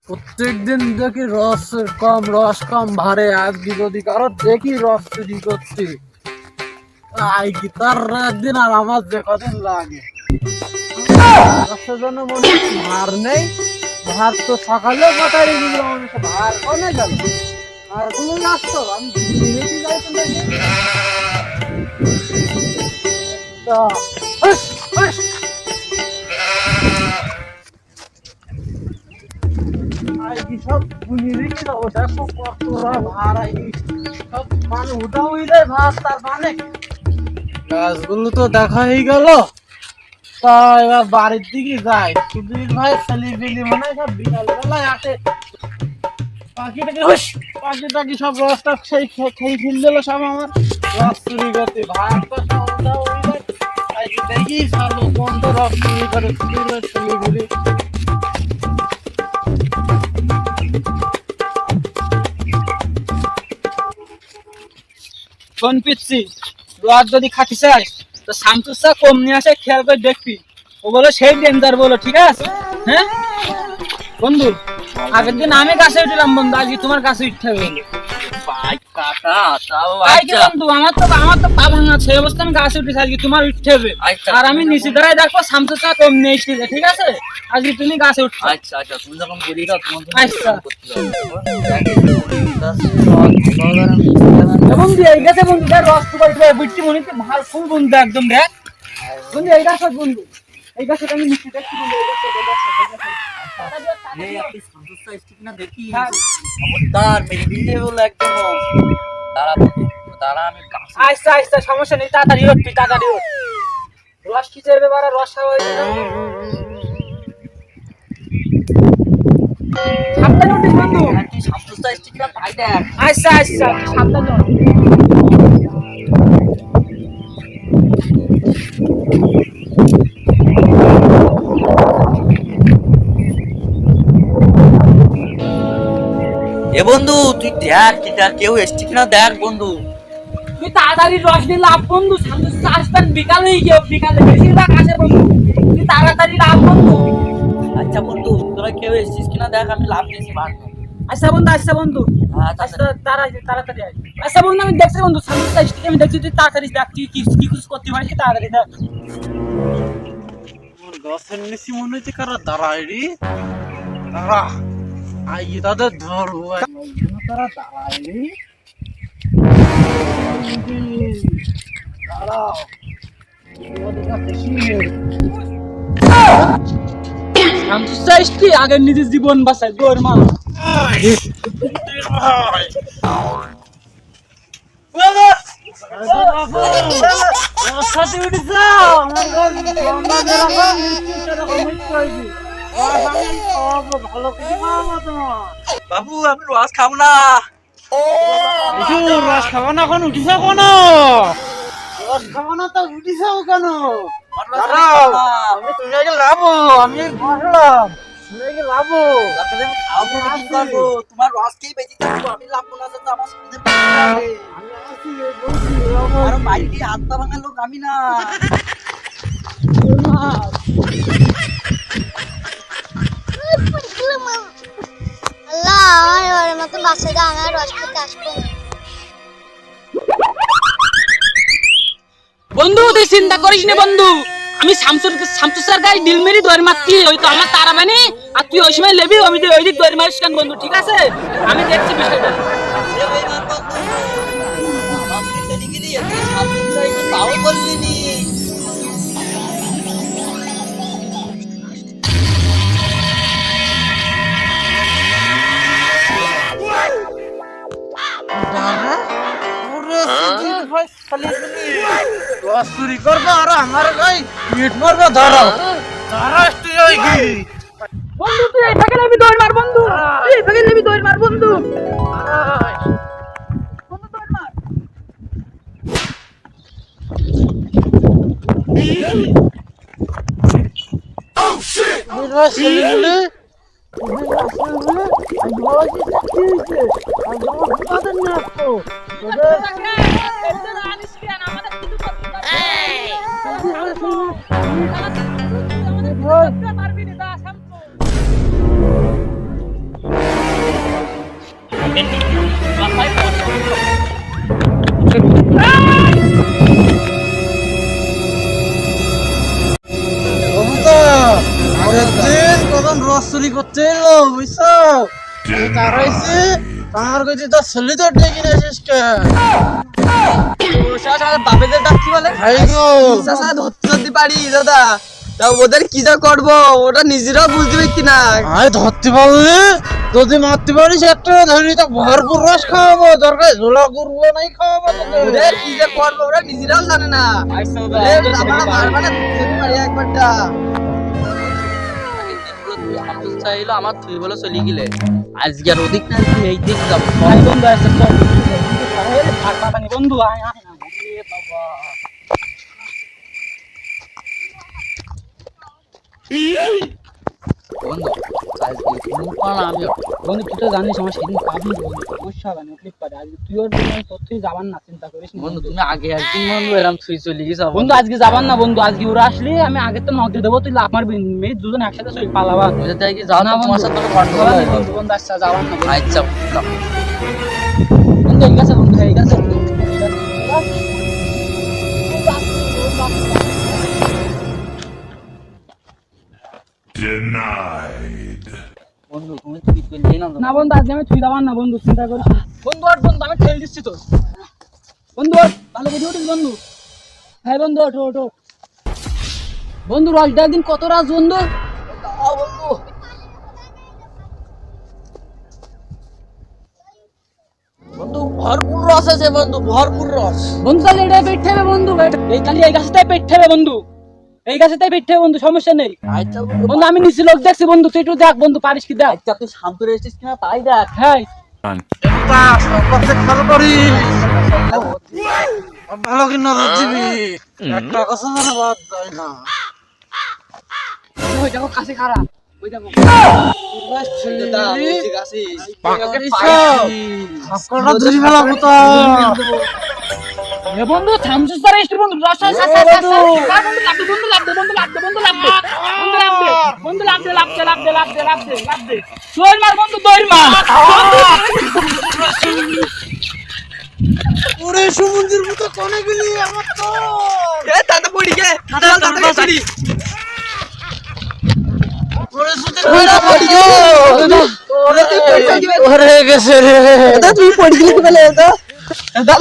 প্রত্যেকদিন দেখি রস কম ভারে, আজকে যদি কারো দেখি রস চুরি করছে আই কি তার একদিন আর আমার যে কদিন লাগে রসের জন্য মনে হচ্ছে ভার নেই। ভার তো সকালে পাঠাই দিলাম, ভার কমে গেল আর কোনো আসতো আমি দেখি যাইতো দেখি তা হুস, হুস। আই কি সব বুঝি রেখে দেবো, দেখো কতটা ভার আই সব মানে উঠা হইলে ভার তার মানে গাছগুলো তো দেখা হয়ে গেল। তা এবার বাড়ির দিকে যাই, সুধীর ভাই ছেলে পেলে মনে হয় সব বিকাল বেলায় আসে পাখি টাকি সব রসটা খেয়ে ফেল দিল সব আমার রস চুরি করতে ভাতটা সব উঠা হইলে তাই কি দেখি সালো বন্ধ রস চুরি করে ছেলেগুলি। কোন পিচ্ছি রস যদি খাতি চাই তো শামসুসা কম নিয়ে আসে, খেয়াল করে দেখবি। ও বলো সেই ডেঞ্জার বলো, ঠিক আছে? হ্যাঁ বন্ধু, আগের দিন আমি গাছে উঠলাম বন্ধু, আজকে তোমার গাছে উঠতে হবে। বন্ধু আমার তো পা ভাঙা আছে, এই অবস্থা আমি গাছে উঠেছি, আজকে তোমার উঠতে হবে। আর আমি নিচে দাঁড়ায় দেখবো শামসুসা কম নিয়ে এসেছে, ঠিক আছে? আজকে তুমি গাছে উঠছো। আচ্ছা তুমি যখন বলি দাও তোমার আচ্ছা জন্য বন্ধু, এই গাছে বন্ধু দেখ রস বুঝছি মনে হচ্ছে ভালো ফুল বন্ধু, একদম দেখ বন্ধু এই গাছ বন্ধু, এই গাছে আমি নিচে দেখছি বন্ধু, এই গাছে আপনি সন্তুষ্ট স্টিক না দেখি হ্যাঁ। খবরদার মেরে দিলে বলে একদম দাঁড়া দাঁড়া আমি কাছে আচ্ছা আচ্ছা সমস্যা নেই, তাড়াতাড়ি উঠবি, তাড়াতাড়ি উঠ। রস কি চেয়ে এবারে রস খাওয়া হয়েছে না? সাবধানে উঠিস বন্ধু। তুই সন্তুষ্ট স্টিক না পাই দেখ। আচ্ছা আচ্ছা সাবধানে উঠ। এ বন্ধু তুই দেখ কিটা কেউ স্টিক না দেখ বন্ধু। তুই তাড়াতাড়ি রস দিয়ে লাভ বন্ধু, সামনে আসবেন বিকালেই গিয়ে, বিকালে বেশিরভাগ আসে বন্ধু, তুই তাড়াতাড়ি লাভ বন্ধু। আচ্ছা বন্ধু তোরা কেউ এসছিস কিনা দেখ, আমি লাভ দিয়েছি ভাগ আচ্ছা বন্ধু, আচ্ছা বন্ধু, হ্যাঁ আচ্ছা তাড়াতাড়ি আয়। আচ্ছা বন্ধু আমি দেখছি বন্ধু, সামনে স্টিকে আমি দেখছি, তুই তাড়াতাড়ি দেখ তুই কি কি কিছু করতে পারিস, তাড়াতাড়ি দেখ। গাছের নিচে মনে হচ্ছে কারা দাঁড়ায় রে, দাঁড়া আই তাদের ধরবো তারা দাঁড়ায় রে, দাঁড়াও ওদের কাছে শুনে শামসুসাইস্টি আগের নিজের জীবন বাঁচায় গোর মা। বাবু আমি রস খাবো না। রস খাবো না এখন উঠিস কেন? রস খাবো না তো উঠিস কেন? তুমি আগে লাভো, আমি বসলাম তুমি আগে লাভো। তোমার রস খেয়ে বেঁচে থাকবো, আমি লাভ না তো আমার সুবিধে আমি আসি বলছি আর বাইরে আত্মা ভাঙা লোক আমি না। আল্লাহ আমার ওর মতো বাচ্চাটা আমার রস খেতে আসবে না। বন্ধু তুই চিন্তা করিস না বন্ধু, আমি শামসুসার গায়ে ডিল মেরি দৌড় মারছি, ওই তো আমার তারা মানে, আর তুই ওই সময় লেবি আমি ওই দিক দৌড় মারিস কেন বন্ধু, ঠিক আছে? আমি দেখছি বিষয়টা। তাও বললি নি রস চুরি করবো আর আমার গায়ে পিট মারবো, ধরো ধরো তুই ওই কি বন্ধু তুই এই ফাঁকে লেবি দৌড় মার বন্ধু, তুই এই ফাঁকে লেবি দৌড় মার বন্ধু, বন্ধু দৌড় মার। রস চুরি বলে চুরি করতে এলো বুঝছো তার হয়েছে আমার কাছে তো ছেলে তো ডেকে নিয়ে এসেছিস কে বাপেদের ডাকছি বলে ভাই গো চাচা ধরতে পারি দাদা, তা ওদের কি যা করবো ওটা নিজেরাও বুঝতে পারছি না। আয় ধরতে পারলে যদি মারতে পারিস একটা ধরি তো ভরপুর রস খাওয়াবো, দরকার ঝোলা করবো নাই খাওয়াবো তোদের। ওদের কি যে করবো ওরা নিজেরাও জানে না। আমরা মারবা না ধরতে পারি একবারটা। চাইলো আমার তুই বলে চলে গেলে আজকে আর ওদিক না এই দিক যাবো। ভাই বন্ধু আসছে চল ভাগ পাবানি বন্ধু আয় আয় আয়। এ বাবা বন্ধু আজকে কোন আমি বন্ধু তুই তো জানিস আমার সেদিন পাবি বন্ধু সমস্যা হবে না ফ্লিপকার্টে আজকে তুই ওর তোর তুই যাবান না চিন্তা করিস না বন্ধু তুমি আগে একদিন বন্ধু এরকম তুই চলে গেছ বন্ধু আজকে যাবান না বন্ধু, আজকে ওরা আসলে আমি আগে তো নক দিয়ে দেবো, তুই লাভ মারবি মেয়ে দুজন একসাথে চল পালাবা। বুঝতে চাই কি যাও না তোমার সাথে কন্ট্রোল হয় বন্ধু বন্ধু আচ্ছা যাবান না বন্ধু। আচ্ছা বন্ধু ঠিক আছে বন্ধু ঠিক আছে বন্ধু। বন্ধু তুমি তুই চলে না না বন্ধু আজকে আমি তুই যাবান না বন্ধু চিন্তা করিস না। বন্ধু আর বন্ধু আমি ঠেল দিচ্ছি তো বন্ধু ওঠ, ভালো করে উঠিস বন্ধু। হ্যাঁ বন্ধু ওঠো ওঠো বন্ধু, রসটা একদিন কত রাস বন্ধু। বন্ধু বন্ধু ভরপুর রস আছে বন্ধু, ভরপুর রস। বন্ধু তাহলে এটাই পেট ঠেবে বন্ধু, এই তাহলে এই গাছটাই পেট ঠেবে বন্ধু, এই গাছটাই পেট ঠেবে বন্ধু, সমস্যা নেই আচ্ছা বন্ধু। আমি নিচে লোক দেখছি বন্ধু, তুই একটু দেখ বন্ধু পারিস কি দেখ। আচ্ছা তুই শান্ত রেস্টিস কিনা তাই দেখ। হ্যাঁ খেয়াল করিস ভালো কি নজর দিবি, একটা কথা যেন বাদ যায় না। ওই দেখো কাছে খারাপ, ওই দেখো এ বন্ধু থামছিস পারে এসে বন্ধু রস রস রস রস বন্ধু লাভ দে বন্ধু লাভ দে বন্ধু লাভ দে বন্ধু লাভ দে বন্ধু লাভ দে লাভ দে লাভ দে লাভ দে লাভ দে দৌড় মার বন্ধু দৌড় মার। ওরে সমুদ্রের মতো কোনে গেলি আমার তো এ তাতে পড়ি গে তাতে পড়ি ওরে সুতে কইরা পড়ি গো ওরে গেছে রে দাদা তুই পড়ি গেলি বলে দাদা দাদা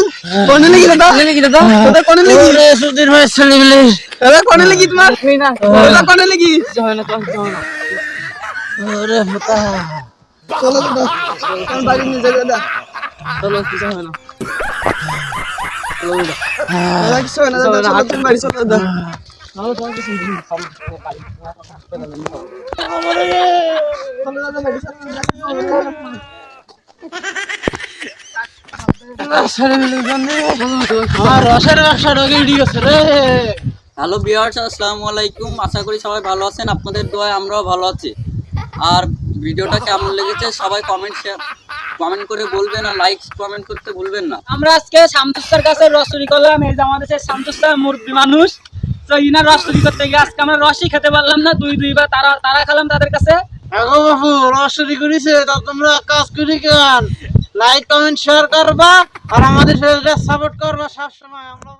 কোনে লাগি দাদা দাদা কোনে লাগি ওরে সুদিন ভাই চলে গেলি দাদা কোনে লাগি তোমার দাদা কোনে লাগি ওরে হতা চলো দাদা কোন বাড়ি নিয়ে যাবে দাদা চলো কিছু হয় না দাদা কিছু হয় না দাদা চলো তুমি বাড়ি চলো দাদা আমার রসের ব্যবসা ঢোকে গেছে রে। হ্যালো ভিউয়ার্স, আসসালামু আলাইকুম। আশা করি সবাই ভালো আছেন, আপনাদের দোয়ায় আমরাও ভালো আছি। আর ভিডিওটা কেমন লেগেছে সবাই কমেন্ট করে বলবেন, আর লাইক কমেন্ট করতে ভুলবেন না। আমরা আজকে শামতুস্তার কাছে রস চুরি করলাম, এই যে আমাদের সেই শামতুস্তা মুরব্বী মানুষ, তো ইনার রস চুরি করতে গিয়ে আজকে আমরা রসই খেতে পারলাম না, দুইবার তারা খেলাম তাদের কাছে। আগো বাবু রস চুরি করেছে তা তোমরা কাজ করি কেন, লাইক কমেন্ট শেয়ার করবা আর আমাদের সাথে সাপোর্ট করবা সবসময়। আমরা